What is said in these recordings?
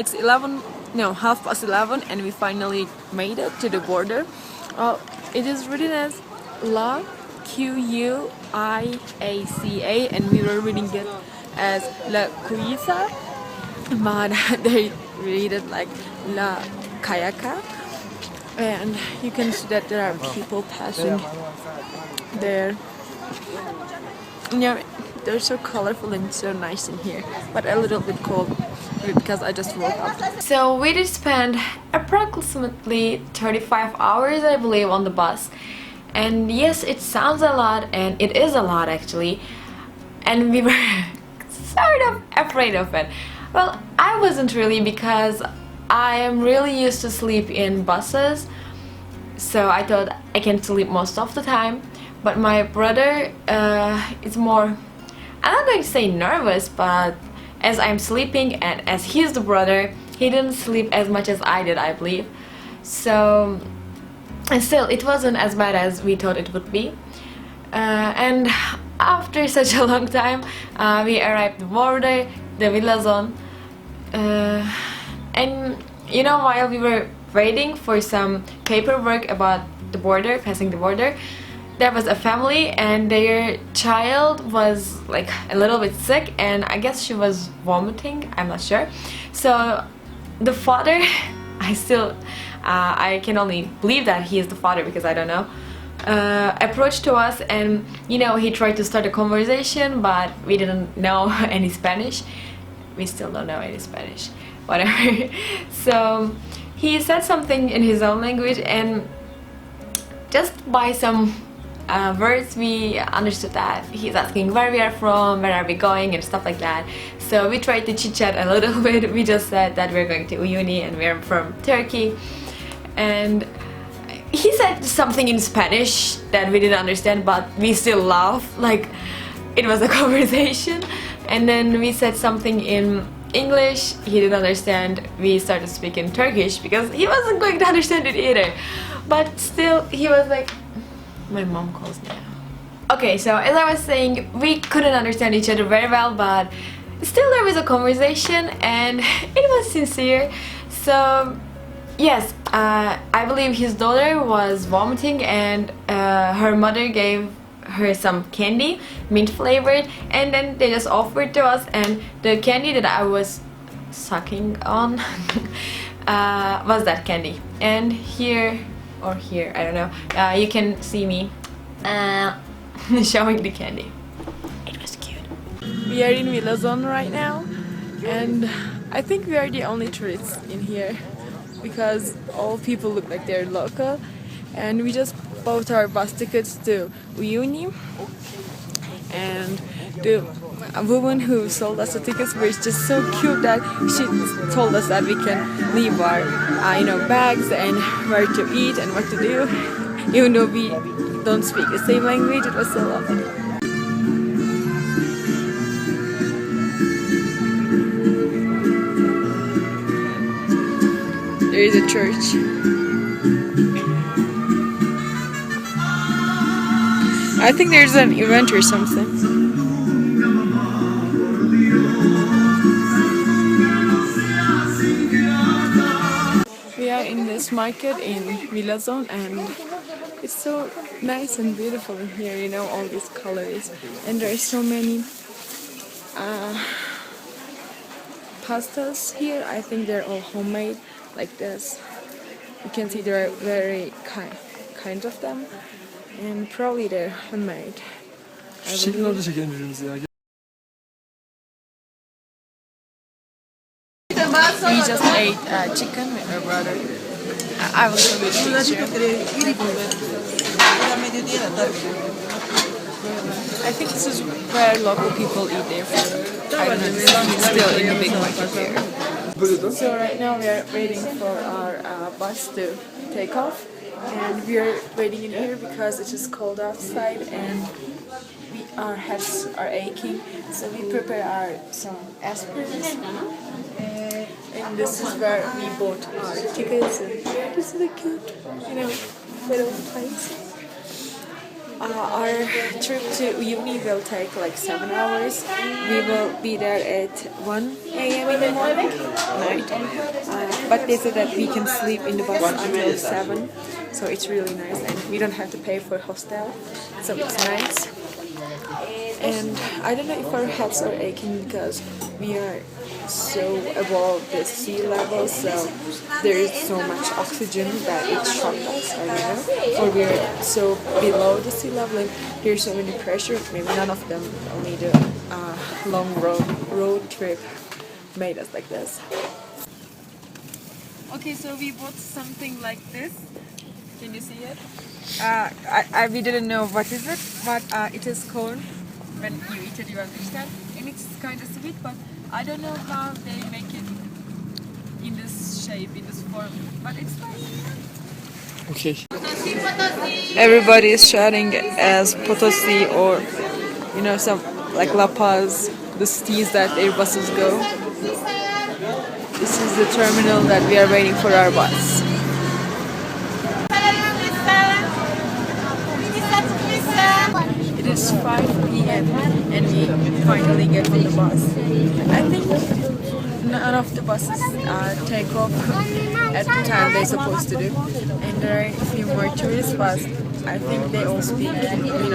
It's 11, no, 11:30, and we finally made it to the border. It is written as La Q-U-I-A-C-A, and we were reading it as La Cuisa, but they read it like La Kayaka. And you can see that there are people passing there. Yeah, they're so colorful and so nice in here, but a little bit cold because I just woke up. So we did spend approximately 35 hours, I believe, on the bus. And yes, it sounds a lot, and it is a lot actually. And we were sort of afraid of it. Well, I wasn't really, because I am really used to sleep in buses. So I thought I can sleep most of the time. But my brother is more, I'm not going to say nervous, but as I'm sleeping and as he's the brother, he didn't sleep as much as I did, I believe. So, and still, it wasn't as bad as we thought it would be. And after such a long time, we arrived at the border, the villazon. And you know, while we were waiting for some paperwork about the border, passing the border, there was a family and their child was like a little bit sick, and I guess she was vomiting, I'm not sure. So the father, I can only believe that he is the father because I don't know, approached to us, and you know, he tried to start a conversation, but we didn't know any Spanish. We still don't know any Spanish, whatever. So he said something in his own language, and just by some words we understood that he's asking where we are from, where are we going, and stuff like that. So we tried to chit chat a little bit. We just said that we're going to Uyuni and we're from Turkey, and he said something in Spanish that we didn't understand, but we still laughed like it was a conversation. And then we said something in English, he didn't understand. We started speaking Turkish because he wasn't going to understand it either. But still, he was like, my mom calls now. Okay, so as I was saying, we couldn't understand each other very well, but still there was a conversation and it was sincere. So yes, I believe his daughter was vomiting, and her mother gave her some candy, mint flavored, and then they just offered to us, and the candy that I was sucking on was that candy. And here, or here, I don't know, you can see me showing the candy. It was cute. We are in villazon right now, and I think we are the only tourists in here because all people look like they're local. And we just bought our bus tickets to Uyuni, and the woman who sold us the tickets was just so cute that she told us that we can leave our bags and where to eat and what to do, even though we don't speak the same language. It was so lovely. There is a church. I think there's an event or something. We are in this market in villazon, and it's so nice and beautiful in here, you know, all these colors. And there are so many pastas here. I think they're all homemade like this. You can see there are very kinds of them. And probably they're handmade. Şu şekilde orada çekelim birbirimizi ya. We just ate chicken with my brother. I will show you the picture. I think this is where local people eat their food. I don't know, it's still in the big market there. So right now we are waiting for our bus to take off. And we are waiting in here because it's just cold outside and our heads are aching. So we prepare some aspirins. And this is where we bought our tickets. And this is a cute, little place. Our trip to Uyuni will take like 7 hours. We will be there at 1 a.m. in the morning, night. But they said that we can sleep in the bus until 7, so it's really nice, and we don't have to pay for hostel, so it's nice. And I don't know if our heads are aching because we are so above the sea level, so there is so much oxygen that it shocked us, I don't know. Or we're so below the sea level and there's so many pressure. Maybe none of them, only the long road trip made us like this. Okay, so we bought something like this. Can you see it? We didn't know what is it, but it is corn. When you eat it, you understand. And it's kind of sweet, but I don't know how they make it in this shape, in this form. But it's nice. Okay. Everybody is shouting as Potosi or, you know, some like La Paz, the cities that their buses go. This is the terminal that we are waiting for our bus. It is 5 p.m. and we finally get on the bus. I think none of the buses take off at the time they're supposed to do. And there are a few more tourists, but I think they all speak,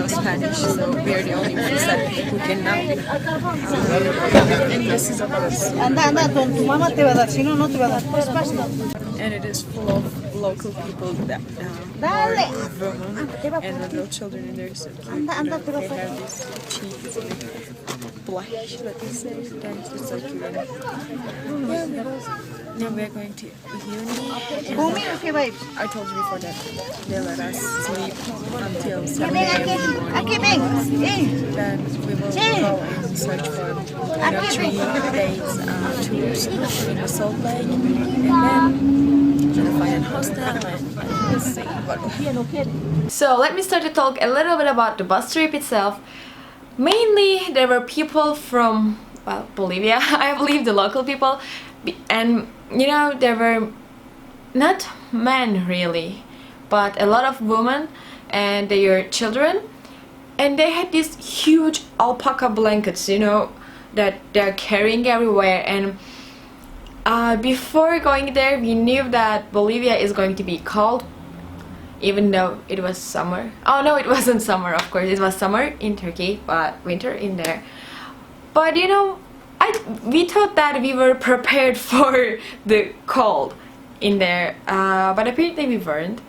Spanish, so we are the only ones who can now. And this is a bus. And it is full of local people that are women and little children in there, so cute. They have these cheeks with blush, let me say. That's just so cute. Now we're going to uni. I told you before that they let us sleep until 7 a.m. in the morning. Then we will go and search for 3 days tours in the Salt Lake, and then we'll find a hostel and we'll see what will happen. So let me start to talk a little bit about the bus trip itself. Mainly there were people from Bolivia, I believe, the local people, and there were not men really, but a lot of women and their children, and they had these huge alpaca blankets, that they're carrying everywhere. And before going there, we knew that Bolivia is going to be cold, even though it was summer. Oh no, it wasn't summer, of course. It was summer in Turkey, but winter in there. But we thought that we were prepared for the cold in there, but apparently we weren't.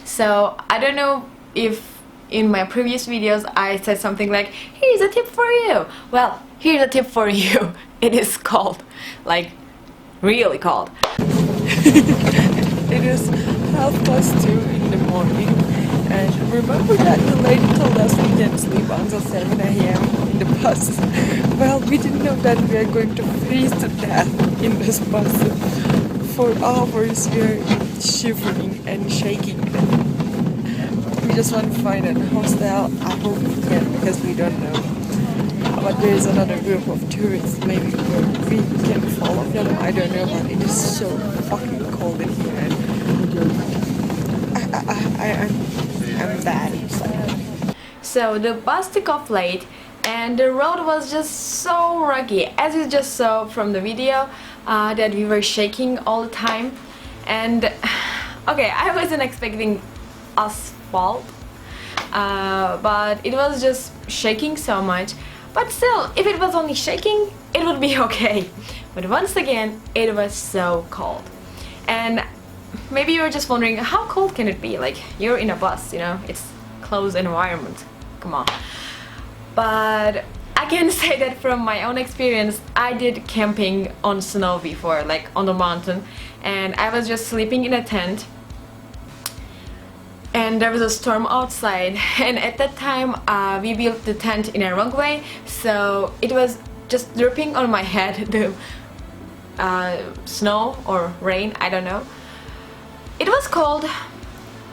So I don't know if in my previous videos I said something like, here's a tip for you. Well, here's a tip for you. It is cold, like really cold. It is 2:30 in the morning, and remember that the lady told us we can sleep until 7 a.m. in the bus. Well, we didn't know that we are going to freeze to death in this bus. For hours we are shivering and shaking. We just want to find a hostel. I hope we can, because we don't know. But there is another group of tourists. Maybe we can follow them. I don't know, but it is so fucking cold in here. And I'm bad. So the bus took off late, and the road was just so rocky, as you just saw from the video, that we were shaking all the time. And okay, I wasn't expecting asphalt, but it was just shaking so much. But still, if it was only shaking, it would be okay. But once again, it was so cold. And maybe you're just wondering, how cold can it be? Like, you're in a bus, it's closed environment. Come on. But I can say that from my own experience, I did camping on snow before, like on the mountain, and I was just sleeping in a tent, and there was a storm outside, and at that time we built the tent in a wrong way, so it was just dripping on my head, the snow or rain, I don't know. It was cold,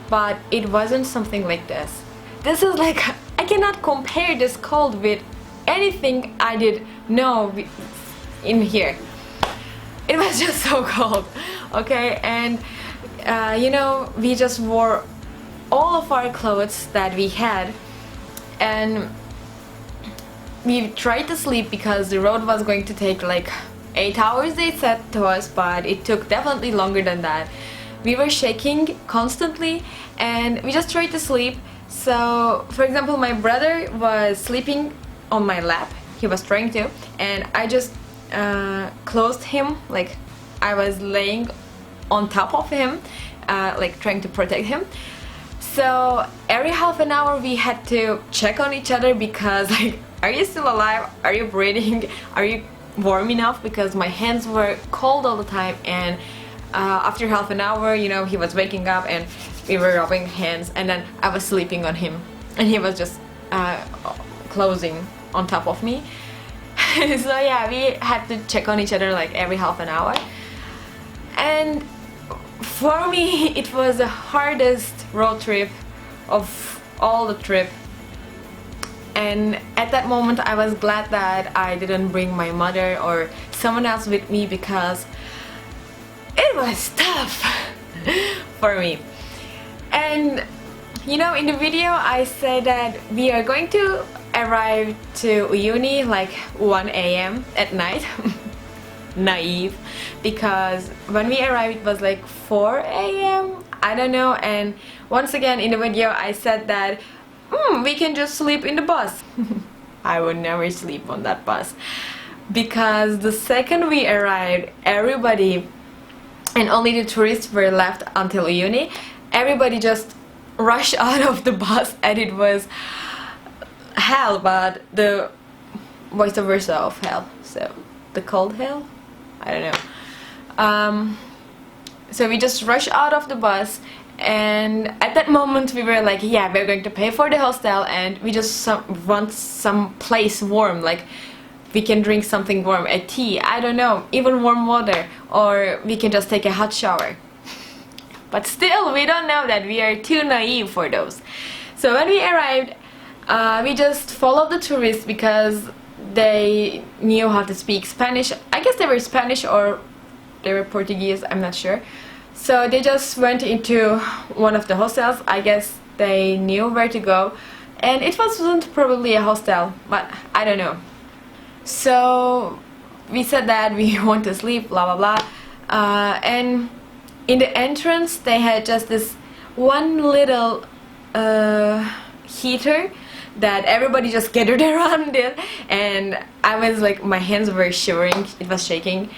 but it wasn't something like this. This is like, I cannot compare this cold with anything I did know in here. It was just so cold, okay? And we just wore all of our clothes that we had, and we tried to sleep because the road was going to take like 8 hours, they said to us, but it took definitely longer than that. We were shaking constantly and we just tried to sleep. So for example, my brother was sleeping on my lap, he was trying to, and I just closed him, like I was laying on top of him, like trying to protect him. So every half an hour we had to check on each other because like, are you still alive? Are you breathing? Are you warm enough? Because my hands were cold all the time, and after half an hour, you know, he was waking up and we were rubbing hands, and then I was sleeping on him and he was just closing on top of me. So yeah, we had to check on each other like every half an hour. And for me, it was the hardest road trip of all the trip. And at that moment I was glad that I didn't bring my mother or someone else with me, because it was tough for me. And you know, in the video I said that we are going to arrive to Uyuni like 1 a.m. at night. Naive, because when we arrived it was like 4 a.m. I don't know. And once again in the video I said that we can just sleep in the bus. I would never sleep on that bus, because the second we arrived, everybody, and only the tourists were left until Uyuni, everybody just rushed out of the bus, and it was hell, but the vice versa of hell, so the cold hell, I don't know. So we just rushed out of the bus, and at that moment we were like, yeah, we're going to pay for the hostel, and we just want some place warm, like we can drink something warm, a tea, I don't know, even warm water, or we can just take a hot shower. But still, we don't know that, we are too naive for those. So when we arrived, we just followed the tourists because they knew how to speak Spanish. I guess they were Spanish or they were Portuguese, I'm not sure. So they just went into one of the hostels. I guess they knew where to go, and it wasn't probably a hostel, but I don't know. So we said that we want to sleep, blah blah blah, and in the entrance they had just this one little heater that everybody just gathered around it, and I was like, my hands were shivering, it was shaking,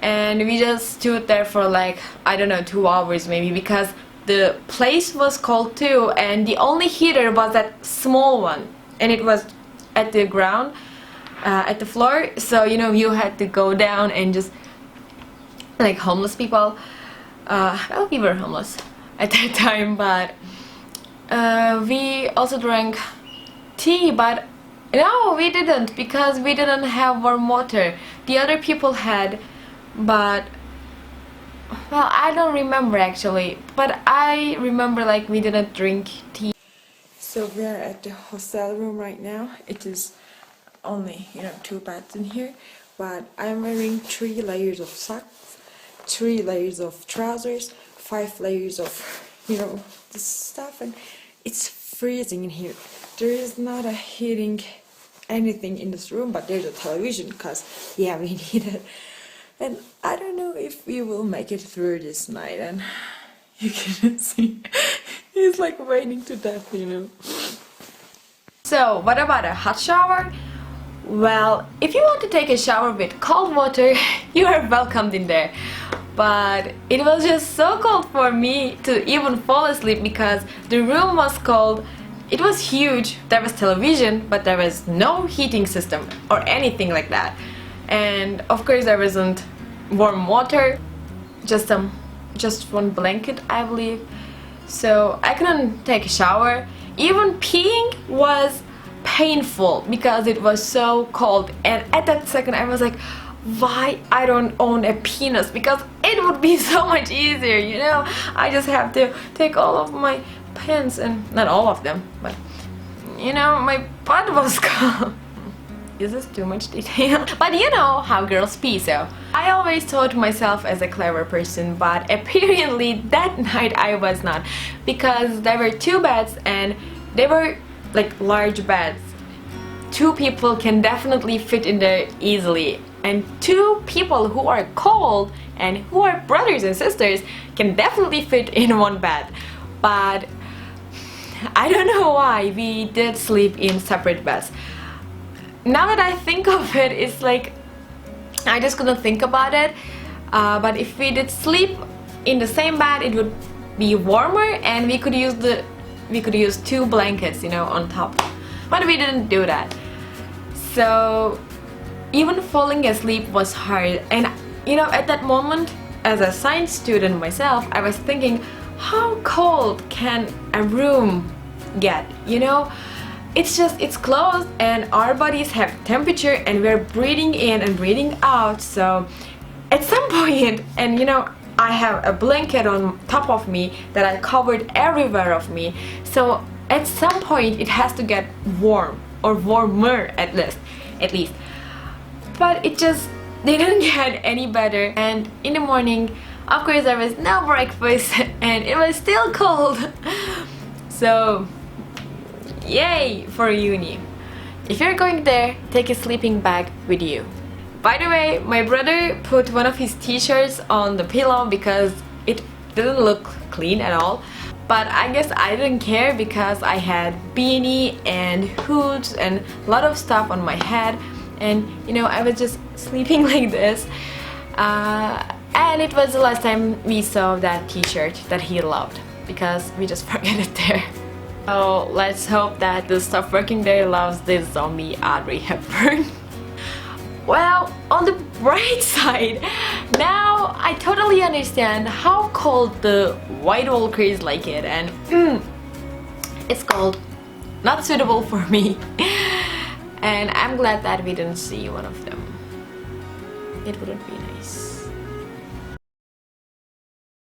and we just stood there for like, I don't know, 2 hours maybe, because the place was cold too, and the only heater was that small one, and it was at the ground, at the floor, so you know, you had to go down and just like homeless people. Well, we were homeless at that time, but we also drank tea, but no, we didn't, because we didn't have warm water. The other people had, but well, I don't remember actually, but I remember like we didn't drink tea. So we are at the hostel room right now. It is only, you know, 2 beds in here, but I'm wearing 3 layers of socks, 3 layers of trousers, 5 layers of, you know, this stuff, and it's freezing in here. There is not a heating anything in this room, but there's a television, because yeah, we need it. And I don't know if we will make it through this night, and you can see he's like waiting to death, you know. So what about a hot shower? Well, if you want to take a shower with cold water, you are welcomed in there. But it was just so cold for me to even fall asleep, because the room was cold. It was huge, there was television, but there was no heating system or anything like that. And of course there wasn't warm water, just one blanket, I believe. So I couldn't take a shower. Even peeing was painful because it was so cold, and at that second I was like, why I don't own a penis, because it would be so much easier, you know. I just have to take all of my pants, and not all of them, but you know, my butt was cold. is this too much detail? But you know how girls be, so I always thought myself as a clever person, but apparently that night I was not, because there were two beds and they were like large beds. Two people can definitely fit in there easily, and two people who are cold and who are brothers and sisters can definitely fit in one bed. But I don't know why we did sleep in separate beds. Now that I think of it, it's like I just couldn't think about it. But if we did sleep in the same bed, it would be warmer, and we could use two blankets, you know, on top. But we didn't do that. So even falling asleep was hard. And you know, at that moment, as a science student myself, I was thinking, how cold can a room get? You know, it's closed and our bodies have temperature and we're breathing in and breathing out. So at some point, and you know, I have a blanket on top of me that I covered everywhere of me, so at some point it has to get warm, or warmer at least. But it just didn't get any better, and in the morning, of course, there was no breakfast and it was still cold. So yay for uni. If you're going there, take a sleeping bag with you. By the way, my brother put one of his t-shirts on the pillow because it didn't look clean at all. But I guess I didn't care because I had beanie and hoods and a lot of stuff on my head. And you know, I was just sleeping like this. And it was the last time we saw that t-shirt that he loved, because we just forgot it there. So let's hope that the staff working there loves this zombie Audrey Hepburn. Well, on the bright side, now I totally understand how cold the White Walkers like it, and it's cold, not suitable for me. And I'm glad that we didn't see one of them. It wouldn't be nice.